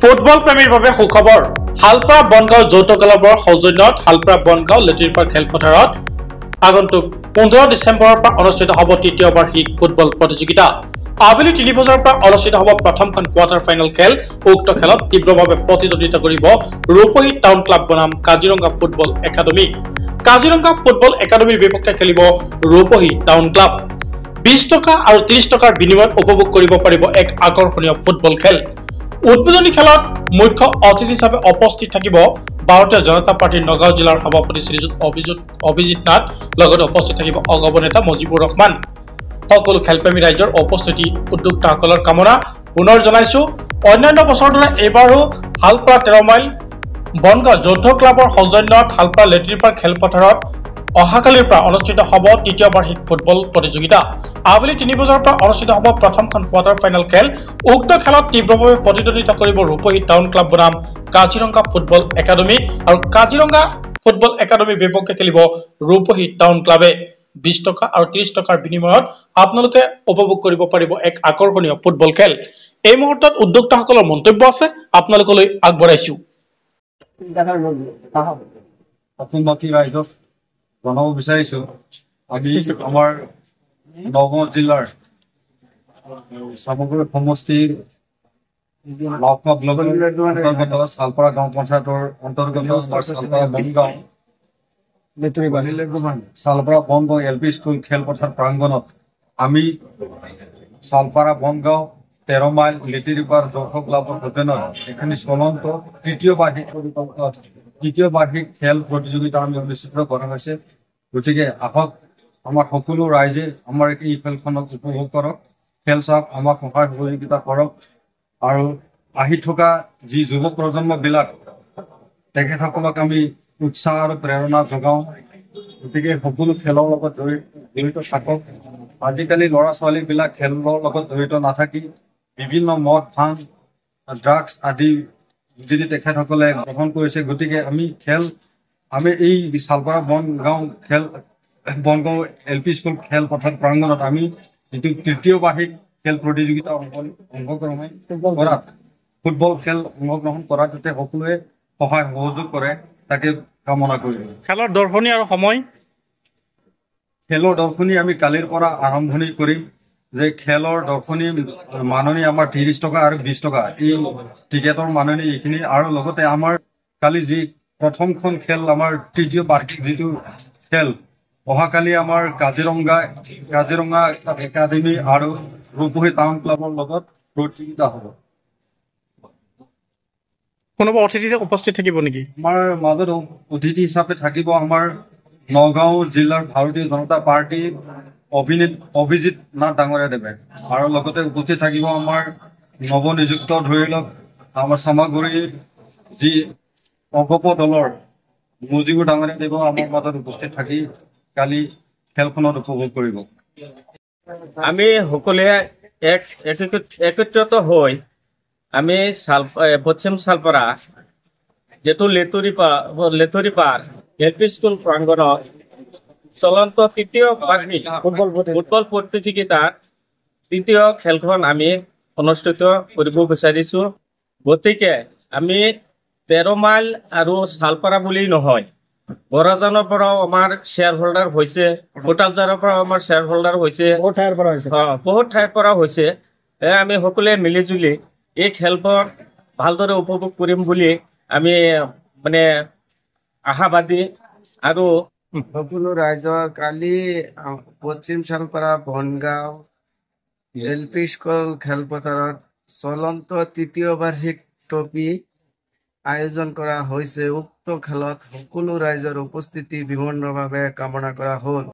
Football প্ৰেমীৰ বাবে সুখবৰ হালপৰা বনগাঁও যৌথ ক্লাবৰ সৌজন্যত হালপৰা বনগাঁও লেটিৰপাৰ খেলপথাৰত আগন্তুক 15 ডিচেম্বৰৰ পৰা অনুষ্ঠিত হ'ব তৃতীয় বাৰ্ষিক ফুটবল প্ৰতিযোগিতা। আবেলি 3 বজাৰ পৰা অনুষ্ঠিত হ'ব প্ৰথমখন কোৱাৰ্টাৰ ফাইনেল খেল। উক্ত খেলত তীব্ৰভাৱে প্ৰতিদ্বন্দ্বিতা কৰিব ৰূপহী টাউন ক্লাব বনাম Kaziranga football academy. Kaziranga football একাডেমীৰ বিপক্ষে খেলিব ৰূপহী টাউন ক্লাব। 20 টকা আৰু 30 টকাৰ বিনিময়ত উপভোগ কৰিব পাৰিব এক আকৰ্ষণীয় ফুটবল খেল। উদ্বোধনী খেলত মুখ্য অতিথি হিচাপে উপস্থিত থাকিব ভাৰতীয় জনতা পাৰ্টিৰ নগাঁও জিলাৰ সভাপতি শ্ৰীযুত অভিজিত নাথ, লগতে উপস্থিত থাকিব অগপ নেতা মুজিবুৰ ৰহমান। সকলো খেলপ্ৰেমী ৰাইজৰ উপস্থিতি উদ্যোক্তাসকলৰ কামনা পুনৰ জনাইছো। অন্যান্য বছৰৰ দৰে এইবাৰো হালপৰা 13 মাইল বনগাঁও যৌথ ক্লাবৰ সৌজন্যত হালপৰা লেটিৰপাৰ খেলপথাৰত অহাকালিৰ পৰা অনুষ্ঠিত হ'ব তৃতীয় বাৰ্ষিক ফুটবল প্ৰতিযোগিতা। আবেলি 3 বজাৰ পৰা অনুষ্ঠিত হ'ব প্ৰথমখন কোৱাৰ্টাৰ ফাইনেল খেল। উক্ত খেলত তীব্ৰভাৱে প্ৰতিদ্বন্দ্বিতা কৰিব ৰূপহী টাউন ক্লাব বনাম কাজিৰঙা ফুটবল একাডেমী আৰু কাজিৰঙা ফুটবল একাডেমীৰ বিপক্ষে খেলিব ৰূপহী টাউন ক্লাবে। 20 টকা আৰু 30 টকাৰ বিনিময়ত আপোনালোকে উপভোগ কৰিব পাৰিব এক আকৰ্ষণীয় ফুটবল খেল। এই মুহূৰ্তত উদ্যোক্তাসকলৰ মন্তব্য আছে, আপোনালোকলৈ আগবঢ়াইছো। জনাব বিচাৰিছো আমি আমাৰ নগাঁও জিলাৰ সামগ্ৰী সমষ্টিৰ চালপৰা গাঁও পঞ্চায়তৰ অন্তৰ্গত চালপৰা বনগাঁও LP স্কুল খেলপথাৰ প্ৰাংগণত আমি চালপৰা বনগাঁও 13 মাইল লেটিৰপাৰ যৌথ ক্লাবৰ সৌজন্যত এখিনি চলন্ত তৃতীয় বাৰ্ষিক খেল প্ৰতিযোগিতা আমি অনুষ্ঠিত কৰা হৈছে। গতিকে আহক আমাৰ সকলো ৰাইজে আমাৰ এই খেলখনক উপভোগ কৰক, খেল চাওক, আমাক সহায় সহযোগিতা কৰক আৰু আহি থকা যি যুৱ প্ৰজন্মবিলাক তেখেতসকলক আমি উৎসাহ আৰু প্ৰেৰণা যোগাওঁ। গতিকে সকলো খেলৰ লগত জড়িত থাকক। আজিকালি ল'ৰা ছোৱালীবিলাক খেলৰ লগত জড়িত নাথাকি বিভিন্ন মদ ভাং ড্ৰাগছ আদি যদি তেখেতসকলে গ্ৰহণ কৰিছে। গতিকে আমি এই চালপৰা বনগাঁও LP স্কুল খেলপথাৰ প্ৰাংগণত আমি যিটো তৃতীয় বাৰ্ষিক খেল প্ৰতিযোগিতা ফুটবল খেল অংশগ্ৰহণ কৰাত যাতে সকলোৱে সহায় সহযোগ কৰে তাকে কামনা কৰিলোঁ। খেলৰ দৰ্শনী আৰু সময় খেলৰ দৰ্শনী আমি কালিৰ পৰা আৰম্ভণি কৰিম। যে খেলৰ দৰ্শনী মাননি আমাৰ 30 টকা আৰু 20 টকা এই টিকেটৰ মাননি এইখিনি, আৰু লগতে আমাৰ কালি যি প্ৰথমখন খেল আমাৰ তৃতীয় বাৰ্ষিক যিটো খেল অহাকালি আমাৰ কাজিৰঙা একাডেমী আৰু ৰূপহী টাউন ক্লাবৰ লগত প্ৰতিযোগিতা হ'ব। কোনোবা অতিথি উপস্থিত থাকিব নেকি? আমাৰ মাজত অতিথি হিচাপে থাকিব আমাৰ নগাঁও জিলাৰ ভাৰতীয় জনতা পাৰ্টীৰ অভিজিত নাথ ডাঙৰীয়া দেৱে, আৰু লগতে উপস্থিত থাকিব আমাৰ নৱনিযুক্ত ধৰি লওক আমাৰ চামাগুৰিৰ যি অগপ দলৰ মুজিবুৰ ডাঙৰীয়া দেৱ আমাৰ মাজত উপস্থিত থাকি কালি খেলখনত উপভোগ কৰিব। আমি সকলোৱে একত্ৰিত হৈ আমি পশ্চিম চালপৰা যিটো লেটৰিপাৰ LP স্কুল প্ৰাংগণত চলন্ত তৃতীয় বাৰ্ষিক ফুটবল প্ৰতিযোগিতাৰ তৃতীয় খেলখন আমি অনুষ্ঠিত কৰিব বিচাৰিছো। গতিকে আমি 13 মাইল আৰু চালপাৰা বুলি নহয়, বৰাজানৰ পৰাও আমাৰ শ্বেয়াৰ হোল্ডাৰ হৈছে, কোটালজাৰৰ পৰাও আমাৰ শ্বেয়াৰ হোল্ডাৰ হৈছে, বহুত ঠাইৰ পৰা হৈছে। আমি সকলোৱে মিলি জুলি এই খেলখন ভালদৰে উপভোগ কৰিম বুলি আমি আশাবাদী। আৰু সকলো ৰাইজৰ কালি পশ্চিম চালপাৰা বনগাঁও LP স্কুল খেলপথাৰত চলন্ত তৃতীয় বাৰ্ষিক ট্ৰফী আয়োজন কৰা হৈছে। উক্ত খেলত সকলো ৰাইজৰ উপস্থিতি বিনম্ৰভাৱে কামনা কৰা হ'ল।